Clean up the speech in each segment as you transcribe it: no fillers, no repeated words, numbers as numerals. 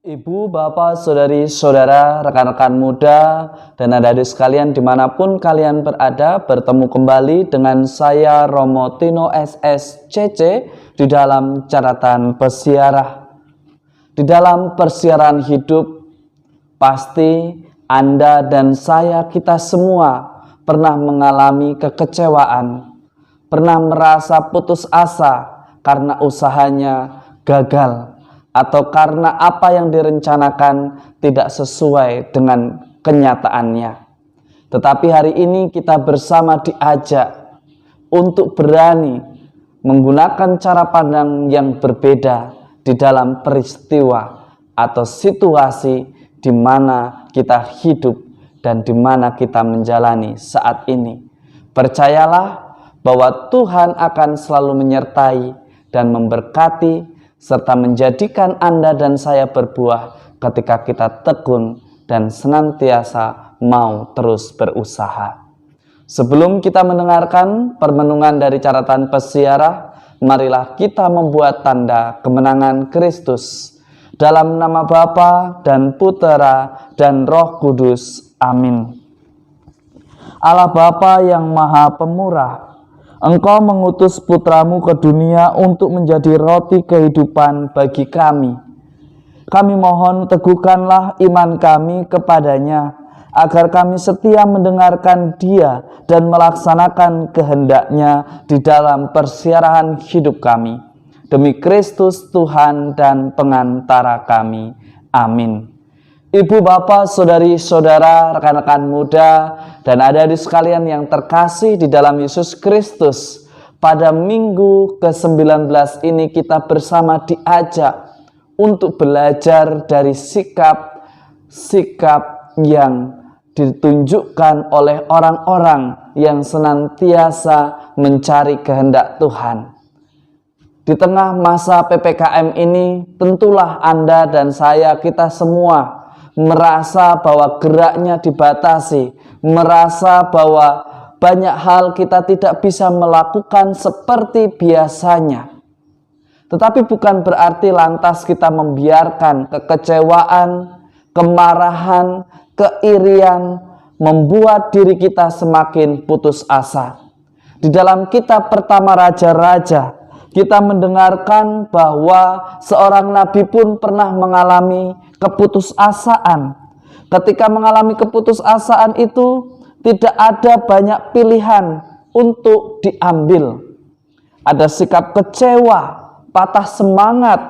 Ibu, bapak, saudari, saudara, rekan-rekan muda, dan adik-adik sekalian dimanapun kalian berada, bertemu kembali dengan saya Romo Tino SSCC di dalam catatan pesiarah. Di dalam persiaran hidup, pasti Anda dan saya, kita semua pernah mengalami kekecewaan, pernah merasa putus asa karena usahanya gagal, atau karena apa yang direncanakan tidak sesuai dengan kenyataannya. Tetapi hari ini kita bersama diajak untuk berani menggunakan cara pandang yang berbeda di dalam peristiwa atau situasi di mana kita hidup dan di mana kita menjalani saat ini. Percayalah bahwa Tuhan akan selalu menyertai dan memberkati serta menjadikan Anda dan saya berbuah ketika kita tekun dan senantiasa mau terus berusaha. Sebelum kita mendengarkan permenungan dari catatan pesiarah, marilah kita membuat tanda kemenangan Kristus. Dalam nama Bapa dan Putera dan Roh Kudus. Amin. Allah Bapa yang Maha Pemurah, Engkau mengutus putramu ke dunia untuk menjadi roti kehidupan bagi kami. Kami mohon teguhkanlah iman kami kepadanya, agar kami setia mendengarkan Dia dan melaksanakan kehendak-Nya di dalam persiaran hidup kami. Demi Kristus Tuhan dan pengantara kami. Amin. Ibu, bapak, saudari, saudara, rekan-rekan muda, dan adik-adik sekalian yang terkasih di dalam Yesus Kristus, pada minggu ke-19 ini kita bersama diajak untuk belajar dari sikap-sikap yang ditunjukkan oleh orang-orang yang senantiasa mencari kehendak Tuhan. Di tengah masa PPKM ini, tentulah Anda dan saya, kita semua merasa bahwa geraknya dibatasi, merasa bahwa banyak hal kita tidak bisa melakukan seperti biasanya. Tetapi bukan berarti lantas kita membiarkan kekecewaan, kemarahan, keirian membuat diri kita semakin putus asa. Di dalam kitab pertama Raja-Raja, kita mendengarkan bahwa seorang nabi pun pernah mengalami keputusasaan. Ketika mengalami keputusasaan itu, tidak ada banyak pilihan untuk diambil. Ada sikap kecewa, patah semangat,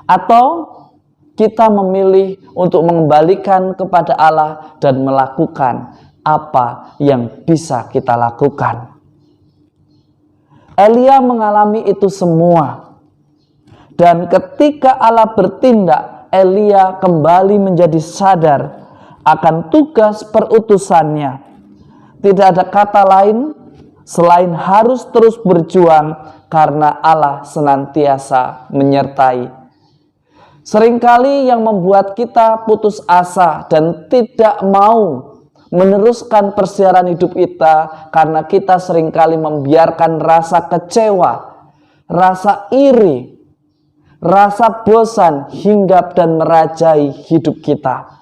atau kita memilih untuk mengembalikan kepada Allah dan melakukan apa yang bisa kita lakukan. Elia mengalami itu semua. Dan ketika Allah bertindak, Elia kembali menjadi sadar akan tugas perutusannya. Tidak ada kata lain selain harus terus berjuang karena Allah senantiasa menyertai. Seringkali yang membuat kita putus asa dan tidak mau meneruskan persiaran hidup kita karena kita seringkali membiarkan rasa kecewa, rasa iri, rasa bosan hinggap dan merajai hidup kita.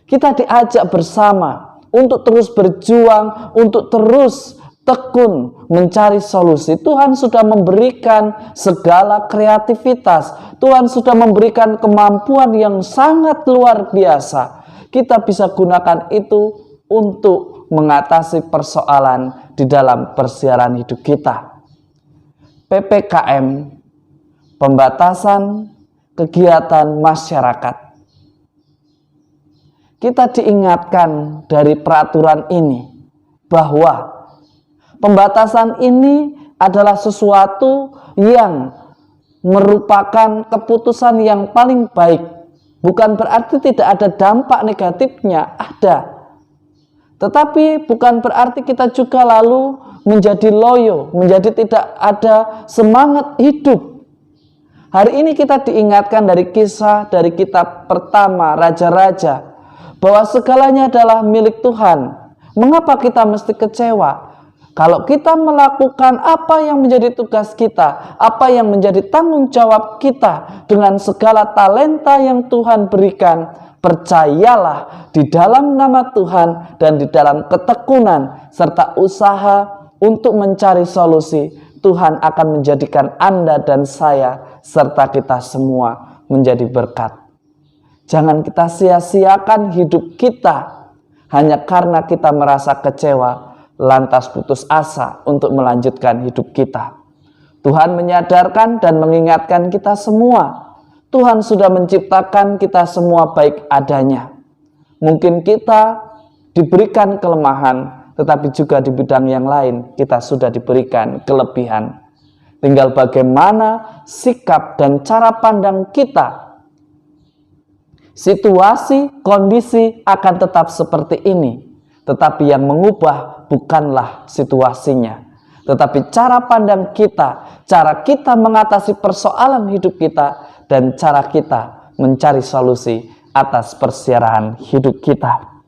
Kita diajak bersama untuk terus berjuang, untuk terus tekun mencari solusi. Tuhan sudah memberikan segala kreativitas. Tuhan sudah memberikan kemampuan yang sangat luar biasa. Kita bisa gunakan itu untuk mengatasi persoalan di dalam persiaran hidup kita. PPKM, pembatasan kegiatan masyarakat. Kita diingatkan dari peraturan ini bahwa pembatasan ini adalah sesuatu yang merupakan keputusan yang paling baik. Bukan berarti tidak ada dampak negatifnya, ada. Tetapi bukan berarti kita juga lalu menjadi loyo, menjadi tidak ada semangat hidup. Hari ini kita diingatkan dari kisah dari kitab pertama Raja-Raja bahwa segalanya adalah milik Tuhan. Mengapa kita mesti kecewa? Kalau kita melakukan apa yang menjadi tugas kita, apa yang menjadi tanggung jawab kita dengan segala talenta yang Tuhan berikan, percayalah di dalam nama Tuhan dan di dalam ketekunan serta usaha untuk mencari solusi, Tuhan akan menjadikan Anda dan saya serta kita semua menjadi berkat. Jangan kita sia-siakan hidup kita hanya karena kita merasa kecewa, lantas putus asa untuk melanjutkan hidup kita. Tuhan menyadarkan dan mengingatkan kita semua. Tuhan sudah menciptakan kita semua baik adanya. Mungkin kita diberikan kelemahan, tetapi juga di bidang yang lain kita sudah diberikan kelebihan. Tinggal bagaimana sikap dan cara pandang kita. Situasi, kondisi akan tetap seperti ini. Tetapi yang mengubah bukanlah situasinya, tetapi cara pandang kita, cara kita mengatasi persoalan hidup kita, dan cara kita mencari solusi atas perserahan hidup kita.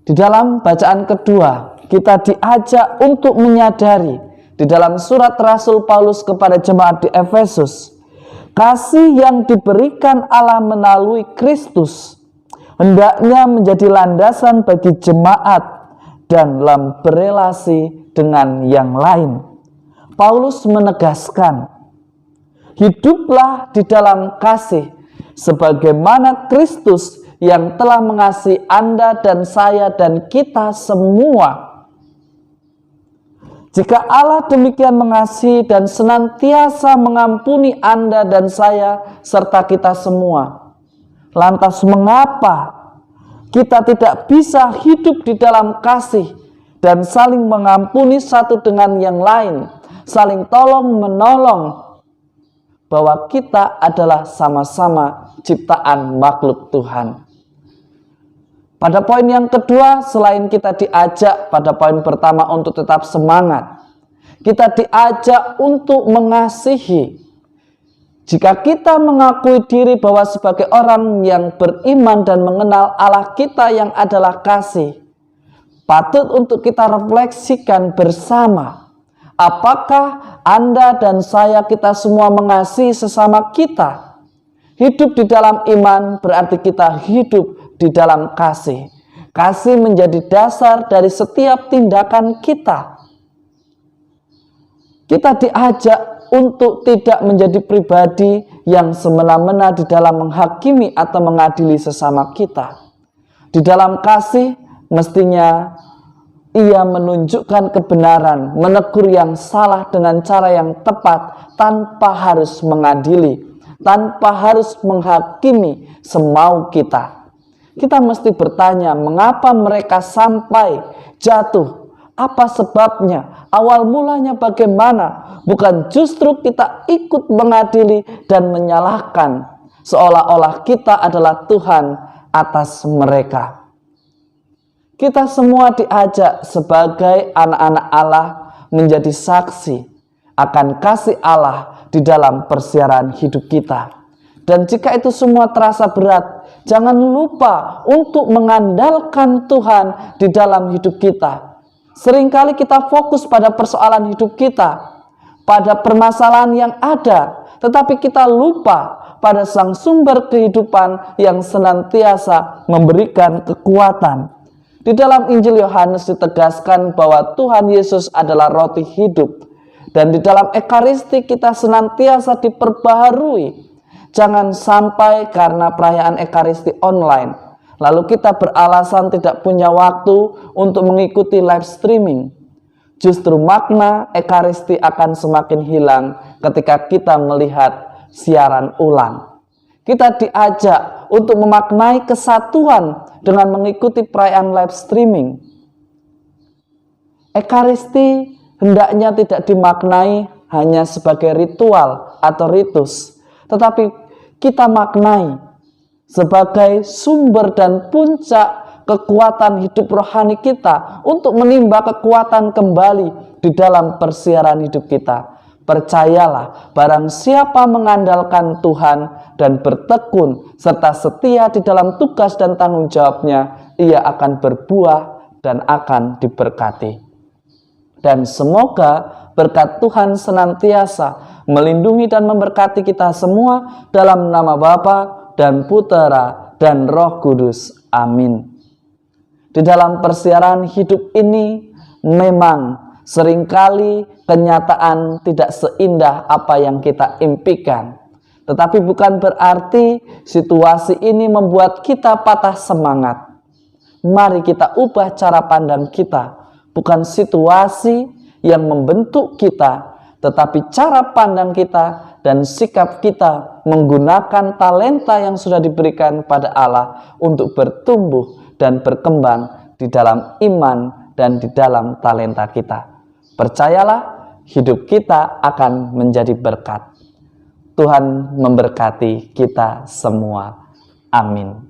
Di dalam bacaan kedua, kita diajak untuk menyadari di dalam surat Rasul Paulus kepada jemaat di Efesus, kasih yang diberikan Allah melalui Kristus hendaknya menjadi landasan bagi jemaat dan dalam berelasi dengan yang lain. Paulus menegaskan, hiduplah di dalam kasih sebagaimana Kristus yang telah mengasihi Anda dan saya dan kita semua. Jika Allah demikian mengasihi dan senantiasa mengampuni Anda dan saya serta kita semua, lantas mengapa kita tidak bisa hidup di dalam kasih dan saling mengampuni satu dengan yang lain, saling tolong-menolong, bahwa kita adalah sama-sama ciptaan makhluk Tuhan. Pada poin yang kedua, selain kita diajak pada poin pertama untuk tetap semangat, kita diajak untuk mengasihi. Jika kita mengakui diri bahwa sebagai orang yang beriman dan mengenal Allah kita yang adalah kasih, patut untuk kita refleksikan bersama. Apakah Anda dan saya, kita semua mengasihi sesama kita? Hidup di dalam iman berarti kita hidup di dalam kasih. Kasih menjadi dasar dari setiap tindakan kita. Kita diajak untuk tidak menjadi pribadi yang semena-mena di dalam menghakimi atau mengadili sesama kita. Di dalam kasih, mestinya ia menunjukkan kebenaran, menegur yang salah dengan cara yang tepat, tanpa harus mengadili, tanpa harus menghakimi semau kita. Kita mesti bertanya, mengapa mereka sampai jatuh? Apa sebabnya? Awal mulanya bagaimana? Bukan justru kita ikut mengadili dan menyalahkan, seolah-olah kita adalah Tuhan atas mereka. Kita semua diajak sebagai anak-anak Allah menjadi saksi akan kasih Allah di dalam persiaran hidup kita. Dan jika itu semua terasa berat, jangan lupa untuk mengandalkan Tuhan di dalam hidup kita. Seringkali kita fokus pada persoalan hidup kita, pada permasalahan yang ada, tetapi kita lupa pada Sang Sumber kehidupan yang senantiasa memberikan kekuatan. Di dalam Injil Yohanes ditegaskan bahwa Tuhan Yesus adalah roti hidup, dan di dalam Ekaristi kita senantiasa diperbaharui. Jangan sampai karena perayaan Ekaristi online, lalu kita beralasan tidak punya waktu untuk mengikuti live streaming. Justru makna Ekaristi akan semakin hilang ketika kita melihat siaran ulang. Kita diajak untuk memaknai kesatuan dengan mengikuti perayaan live streaming. Ekaristi hendaknya tidak dimaknai hanya sebagai ritual atau ritus, tetapi kita maknai sebagai sumber dan puncak kekuatan hidup rohani kita untuk menimba kekuatan kembali di dalam persiaran hidup kita. Percayalah, barang siapa mengandalkan Tuhan dan bertekun serta setia di dalam tugas dan tanggung jawabnya, ia akan berbuah dan akan diberkati. Dan semoga berkat Tuhan senantiasa melindungi dan memberkati kita semua dalam nama Bapa dan Putera dan Roh Kudus. Amin. Di dalam persiaran hidup ini memang seringkali kenyataan tidak seindah apa yang kita impikan. Tetapi bukan berarti situasi ini membuat kita patah semangat. Mari kita ubah cara pandang kita. Bukan situasi yang membentuk kita, tetapi cara pandang kita dan sikap kita menggunakan talenta yang sudah diberikan pada Allah untuk bertumbuh dan berkembang di dalam iman dan di dalam talenta kita. Percayalah, hidup kita akan menjadi berkat. Tuhan memberkati kita semua. Amin.